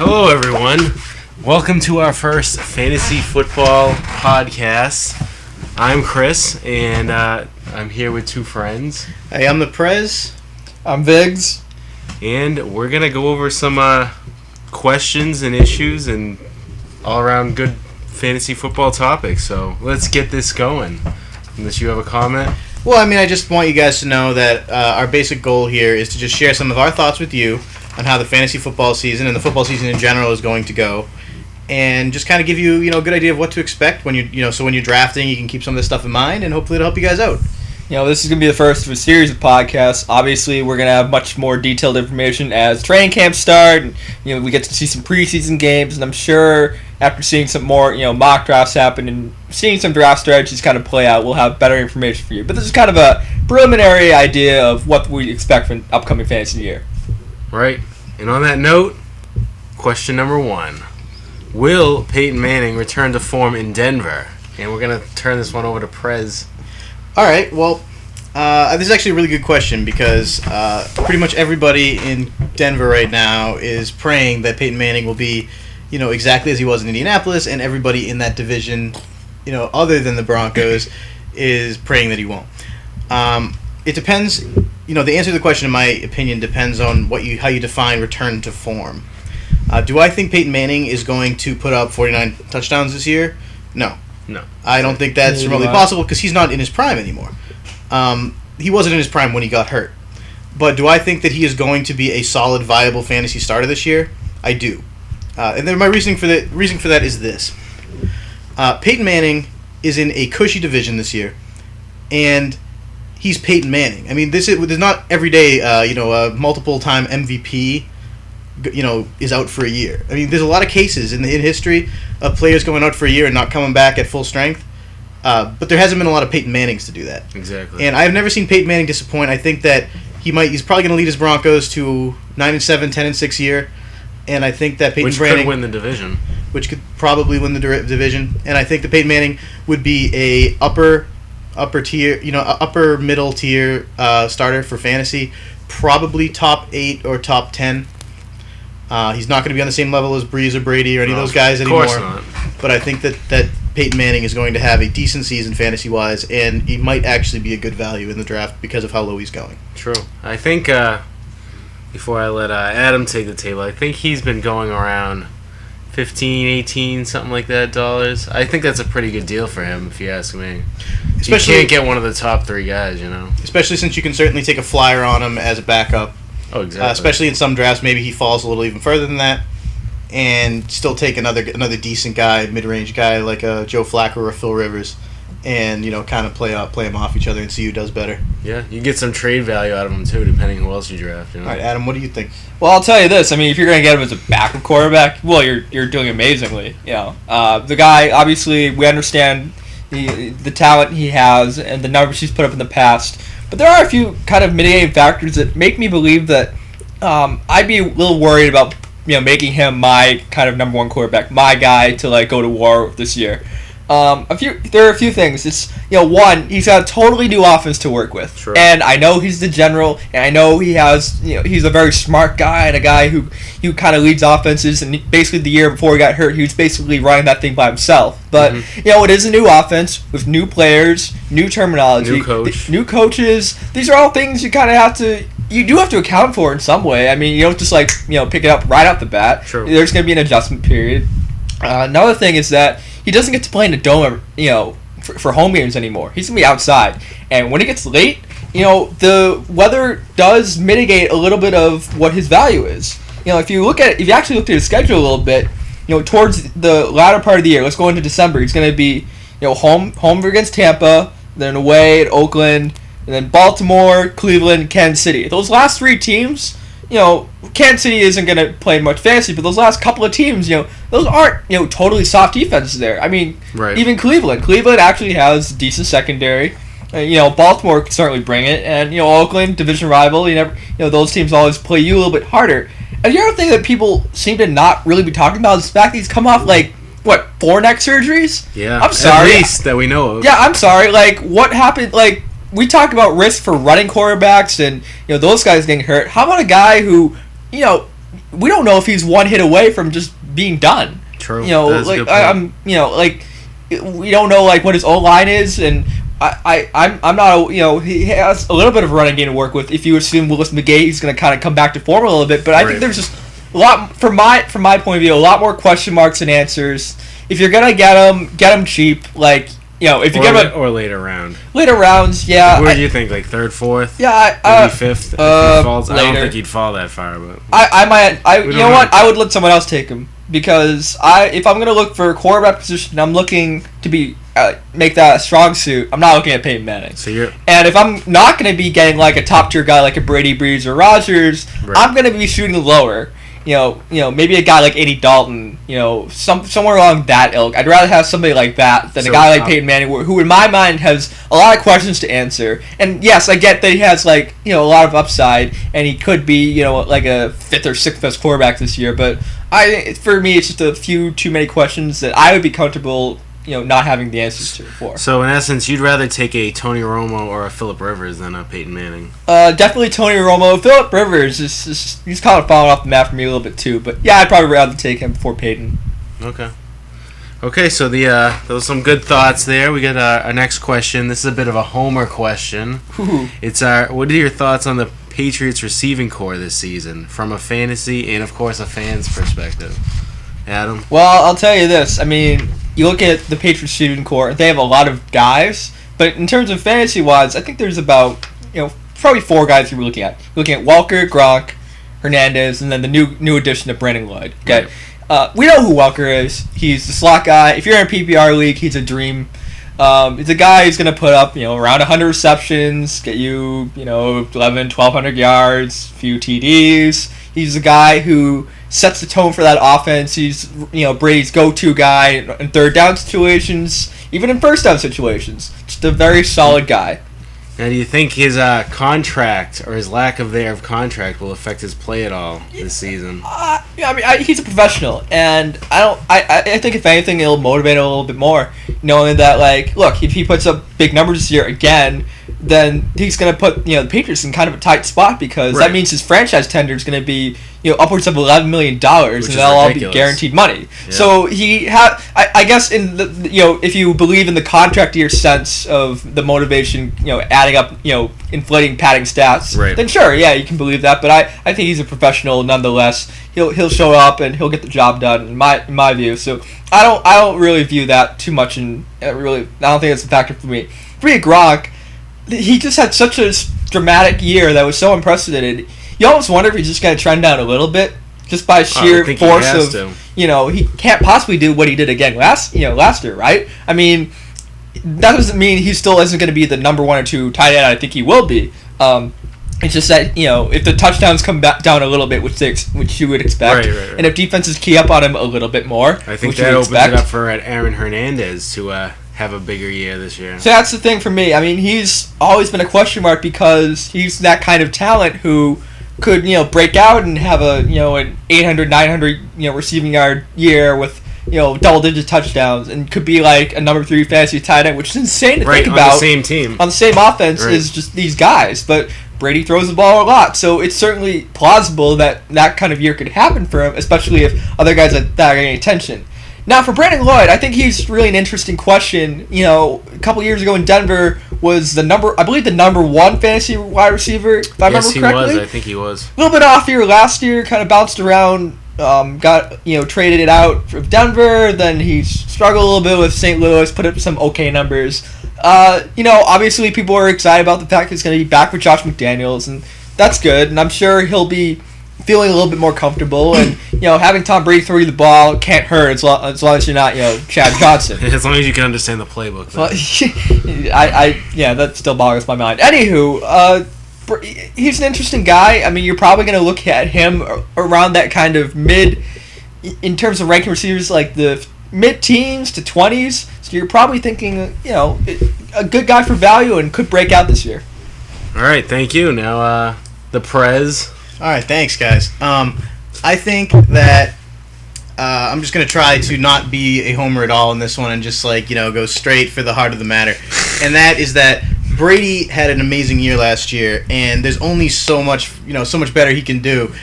Hello, everyone. Welcome to our first fantasy football podcast. I'm Chris, and I'm here with two friends. Hey, I'm the Prez. I'm Viggs. And we're going to go over some questions and issues and all-around good fantasy football topics. So let's get this going. Unless you have a comment? Well, I just want you guys to know that our basic goal here is to just share some of our thoughts with you on how the fantasy football season and the football season in general is going to go, and just kind of give you, a good idea of what to expect when so when you're drafting, you can keep some of this stuff in mind, and hopefully it'll help you guys out. This is going to be the first of a series of podcasts. Obviously, we're going to have much more detailed information as training camps start. And, we get to see some preseason games, and I'm sure after seeing some more, mock drafts happen and seeing some draft strategies kind of play out, we'll have better information for you. But this is kind of a preliminary idea of what we expect from the upcoming fantasy year. Right. And on that note, question number 1. Will Peyton Manning return to form in Denver? And we're going to turn this one over to Prez. All right, well, this is actually a really good question because pretty much everybody in Denver right now is praying that Peyton Manning will be, exactly as he was in Indianapolis, and everybody in that division, other than the Broncos, is praying that he won't. It depends. The answer to the question, in my opinion, depends on how you define return to form. Do I think Peyton Manning is going to put up 49 touchdowns this year? No. I don't think that's remotely possible because he's not in his prime anymore. He wasn't in his prime when he got hurt. But do I think that he is going to be a solid, viable fantasy starter this year? I do. And then my reasoning for that is this. Peyton Manning is in a cushy division this year, and he's Peyton Manning. There's not every day, a multiple-time MVP, is out for a year. There's a lot of cases in history of players going out for a year and not coming back at full strength. But there hasn't been a lot of Peyton Mannings to do that. Exactly. And I've never seen Peyton Manning disappoint. I think that he's probably going to lead his Broncos to 9-7, 10-6 year. And I think that Peyton Manning, could win the division. Which could probably win the division. And I think that Peyton Manning would be a upper tier, upper middle tier starter for fantasy, probably top 8 or top 10. He's not going to be on the same level as Breeze or Brady or any of those guys anymore. Of course not. But I think that Peyton Manning is going to have a decent season fantasy-wise, and he might actually be a good value in the draft because of how low he's going. True. I think, before I let Adam take the table, I think he's been going around 15, 18, something like that, dollars. I think that's a pretty good deal for him, if you ask me. Especially, you can't get one of the top 3 guys, Especially since you can certainly take a flyer on him as a backup. Oh, exactly. Especially in some drafts, maybe he falls a little even further than that, and still take another decent guy, mid-range guy like a Joe Flacco or a Phil Rivers, and kind of play them off each other and see who does better. Yeah, you get some trade value out of them too, depending who else you draft. All right, Adam, what do you think? Well, I'll tell you this. If you're going to get him as a backup quarterback, well, you're doing amazingly. The guy, obviously, we understand the talent he has and the numbers he's put up in the past. But there are a few kind of mitigating factors that make me believe that I'd be a little worried about making him my kind of number 1 quarterback, my guy to go to war this year. There are a few things. It's one, he's got a totally new offense to work with, Sure. And I know he's the general, and I know he has he's a very smart guy and a guy who kind of leads offenses. And basically the year before he got hurt, he was basically running that thing by himself. But it is a new offense with new players, new terminology, new coaches. These are all things you kind of have to. You do have to account for in some way. You don't just pick it up right off the bat. True. There's going to be an adjustment period. Another thing is that he doesn't get to play in a dome, for home games anymore. He's going to be outside. And when it gets late, the weather does mitigate a little bit of what his value is. If you actually look at his schedule a little bit, towards the latter part of the year, let's go into December, he's going to be, home against Tampa, then away at Oakland, and then Baltimore, Cleveland, Kansas City. Those last 3 teams, Kansas City isn't going to play much fantasy, but those last couple of teams, those aren't, totally soft defenses there. Right. Even Cleveland. Cleveland actually has decent secondary. Baltimore can certainly bring it, and Oakland, division rival. Those teams always play you a little bit harder. And the other thing that people seem to not really be talking about is the fact that he's come off 4 neck surgeries? Yeah, I'm sorry. At least that we know of. Yeah, I'm sorry. What happened? We talk about risk for running quarterbacks and those guys getting hurt. How about a guy who we don't know if he's one hit away from just being done. True. You know, That's a like good point. I'm, you know, like we don't know like what his O line is, and I'm not, you know, he has a little bit of a running game to work with. If you assume Willis McGahee is going to kind of come back to form a little bit, but I think there's just a lot from my point of view, a lot more question marks than answers. If you're gonna get him cheap, like. You know, if you get him or later round. Later rounds, yeah. Where do you think? Like third, fourth? Yeah, maybe fifth. If he falls, I don't later. think he'd fall that far, but I might. You know what? know. I would let someone else take him because if I'm gonna look for a quarterback position, I'm looking to be make that a strong suit. I'm not looking at Peyton Manning. So you're. And if I'm not gonna be getting like a top tier guy like a Brady, Breeze, or Rodgers, Right. I'm gonna be shooting lower. You know, maybe a guy like Andy Dalton, you know, somewhere along that ilk. I'd rather have somebody like that than a guy like Peyton Manning, who in my mind has a lot of questions to answer. And yes, I get that he has like, you know, a lot of upside, and he could be, you know, like a fifth or sixth best quarterback this year. But for me, it's just a few too many questions that I would be comfortable, you know, not having the answers to for. So in essence, you'd rather take a Tony Romo or a Phillip Rivers than a Peyton Manning. Definitely Tony Romo. Phillip Rivers he's kind of falling off the map for me a little bit too. But yeah, I'd probably rather take him before Peyton. Okay. So those some good thoughts there. We got our next question. This is a bit of a homer question. Ooh. It's what are your thoughts on the Patriots receiving core this season, from a fantasy and of course a fan's perspective? Adam. Well, I'll tell you this. I mean, you look at the Patriots shooting core; they have a lot of guys. But in terms of fantasy-wise, I think there's about, you know, probably four guys you're looking at. You're looking at Welker, Gronk, Hernandez, and then the new addition of Brandon Lloyd. Okay, we know who Welker is. He's the slot guy. If you're in a PPR league, he's a dream. He's a guy who's going to put up, you know, around 100 receptions, get you, you know, 1,200 yards, few TDs. He's a guy who sets the tone for that offense. He's, you know, Brady's go-to guy in third down situations, even in first down situations. Just a very solid guy. Now, do you think his contract or his lack of contract will affect his play at all this season? Yeah, I mean, he's a professional, and I think if anything, it'll motivate him a little bit more, knowing that, like, look, if he puts up big numbers this year again, then he's going to put, you know, the Patriots in kind of a tight spot because that means his franchise tender is going to be, you know, upwards of $11 million, and that'll all be guaranteed money. Yeah. So I guess in the, you know, if you believe in the contract year sense of the motivation, you know, adding up, you know, inflating padding stats, then sure, yeah, you can believe that. But I think he's a professional nonetheless. He'll show up and he'll get the job done in my view. So I don't really view that too much, and I don't think it's a factor for me. For me, Gronk, he just had such a dramatic year that was so unprecedented. You almost wonder if he's just going to trend down a little bit, just by sheer force of, you know, he can't possibly do what he did again last year, right? I mean, that doesn't mean he still isn't going to be the number one or two tight end. I think he will be. It's just that, you know, if the touchdowns come back down a little bit, which you would expect, and if defenses key up on him a little bit more, I think that opens it up for Aaron Hernandez to have a bigger year this year. So that's the thing for me. I mean, he's always been a question mark because he's that kind of talent who could, you know, break out and have a, you know, an 800, 900, you know, receiving yard year with, you know, double-digit touchdowns, and could be like a number 3 fantasy tight end, which is insane to think about. On the same team. On the same offense is just these guys, but Brady throws the ball a lot, so it's certainly plausible that that kind of year could happen for him, especially if other guys are getting attention. Now, for Brandon Lloyd, I think he's really an interesting question. You know, a couple years ago in Denver was the number 1 fantasy wide receiver, if I remember correctly. Yes, he was. I think he was. A little bit off year last year, kind of bounced around, got, you know, traded it out from Denver, then he struggled a little bit with St. Louis, put up some okay numbers. You know, obviously people are excited about the fact he's going to be back with Josh McDaniels, and that's good, and I'm sure he'll be feeling a little bit more comfortable, and, you know, having Tom Brady throw you the ball can't hurt as long as you're not, you know, Chad Johnson. As long as you can understand the playbook. Well, yeah, that still boggles my mind. Anywho, he's an interesting guy. I mean, you're probably going to look at him around that kind of mid, in terms of ranking receivers, like the mid-teens to 20s. So you're probably thinking, you know, a good guy for value and could break out this year. All right, thank you. Now, the Prez. All right, thanks, guys. I think that I'm just going to try to not be a homer at all in this one and just, like, you know, go straight for the heart of the matter. And that is that Brady had an amazing year last year, and there's only so much better he can do.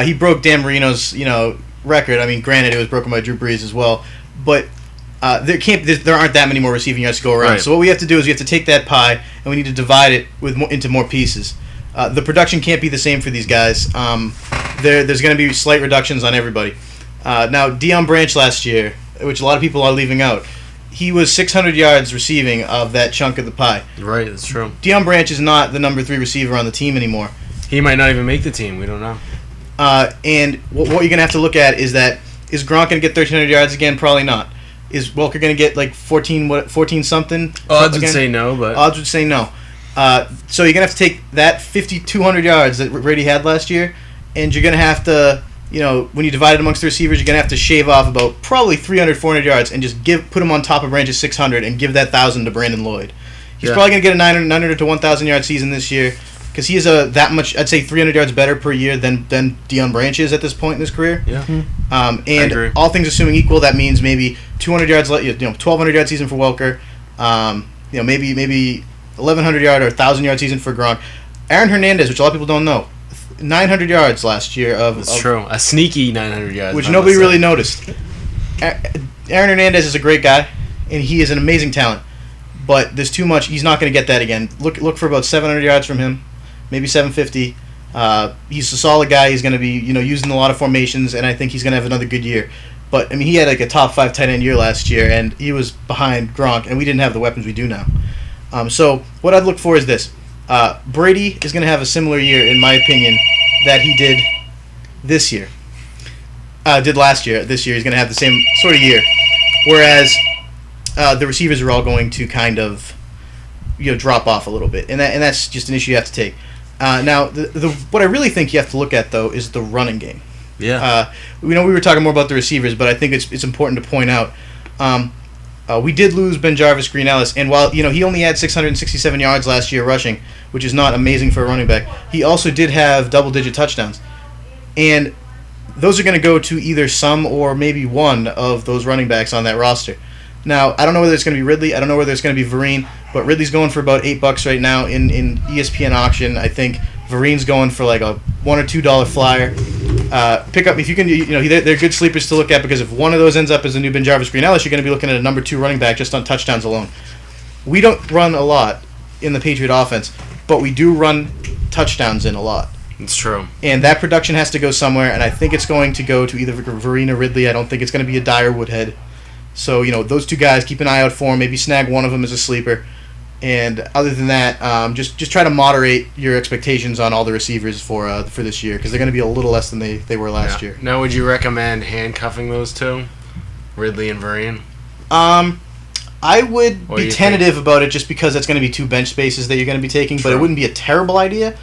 He broke Dan Marino's record. I mean, granted, it was broken by Drew Brees as well, but there aren't that many more receiving yards to go around. Right. So what we have to do is we have to take that pie and we need to divide it into more pieces. The production can't be the same for these guys. There's going to be slight reductions on everybody. Now, Deion Branch last year, which a lot of people are leaving out, he was 600 yards receiving of that chunk of the pie. Right, that's true. Deion Branch is not the number 3 receiver on the team anymore. He might not even make the team. We don't know. And what you're going to have to look at is is Gronk going to get 1,300 yards again? Probably not. Is Welker going to get like 14 something? Odds would say no, but odds would say no. So you're going to have to take that 5,200 yards that Brady had last year, and you're going to have to, when you divide it amongst the receivers, you're going to have to shave off about probably 300, 400 yards and just put him on top of Branch's 600 and give that 1,000 to Brandon Lloyd. He's probably going to get a 900 to 1,000 yard season this year because he is that much, I'd say 300 yards better per year than Deion Branch is at this point in his career. Yeah. And all things assuming equal, that means maybe 200 yards, 1,200 yard season for Welker, maybe 1,100 yard or 1,000 yard season for Gronk. Aaron Hernandez, which a lot of people don't know, 900 yards last year That's true. A sneaky 900 yards. Which nobody really noticed. Aaron Hernandez is a great guy, and he is an amazing talent. But there's too much. He's not going to get that again. Look for about 700 yards from him, maybe 750. He's a solid guy. He's going to be using a lot of formations, and I think he's going to have another good year. But I mean, he had like a top 5 tight end year last year, and he was behind Gronk, and we didn't have the weapons we do now. So what I'd look for is this. Brady is going to have a similar year, in my opinion, that he did this year. Did last year. This year he's going to have the same sort of year. Whereas the receivers are all going to kind of drop off a little bit. And that's just an issue you have to take. Now, what I really think you have to look at, though, is the running game. Yeah. We were talking more about the receivers, but I think it's important to point out we did lose BenJarvus Green-Ellis, and while he only had 667 yards last year rushing, which is not amazing for a running back, he also did have double-digit touchdowns. And those are going to go to either some or maybe one of those running backs on that roster. Now, I don't know whether it's going to be Ridley. I don't know whether it's going to be Vereen, but Ridley's going for about $8 right now in ESPN auction. I think Vereen's going for like a $1 or $2 flyer. Pick up if you can. They're good sleepers to look at because if one of those ends up as a new BenJarvus Green-Ellis, you're going to be looking at a number 2 running back just on touchdowns alone. We don't run a lot in the Patriot offense, but we do run touchdowns in a lot. It's true. And that production has to go somewhere, and I think it's going to go to either Vereen or Ridley. I don't think it's going to be a Dyer Woodhead. So, those 2 guys, keep an eye out for them. Maybe snag one of them as a sleeper. And other than that, just try to moderate your expectations on all the receivers for this year because they're going to be a little less than they were last year. Now, would you recommend handcuffing those 2, Ridley and Vereen? I would be tentative about it just because that's going to be 2 bench spaces that you're going to be taking, but it wouldn't be a terrible idea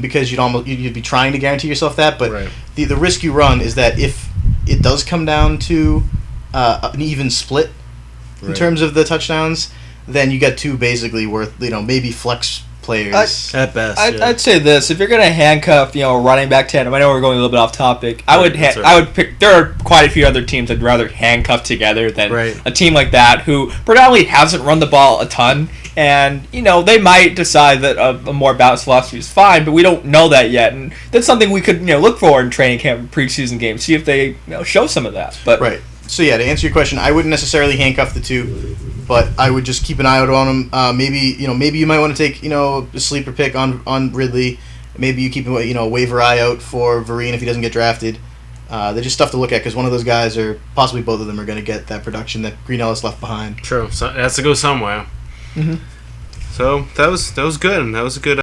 because you'd be trying to guarantee yourself that. But the risk you run is that if it does come down to an even split in terms of the touchdowns, then you got 2 basically worth maybe flex players at best. I'd say this: if you're gonna handcuff a running back tandem, I know we're going a little bit off topic. I would pick. There are quite a few other teams I'd rather handcuff together than a team like that who predominantly hasn't run the ball a ton, and they might decide that a more balanced philosophy is fine, but we don't know that yet, and that's something we could look for in training camp and preseason games, see if they show some of that. But So yeah, to answer your question, I wouldn't necessarily handcuff the 2, but I would just keep an eye out on them. Maybe you might want to take a sleeper pick on Ridley. Maybe you keep a waiver eye out for Vereen if he doesn't get drafted. They're just stuff to look at because one of those guys or possibly both of them are going to get that production that Green-Ellis left behind. True. So it has to go somewhere. Mm-hmm. So that was good. That was a good.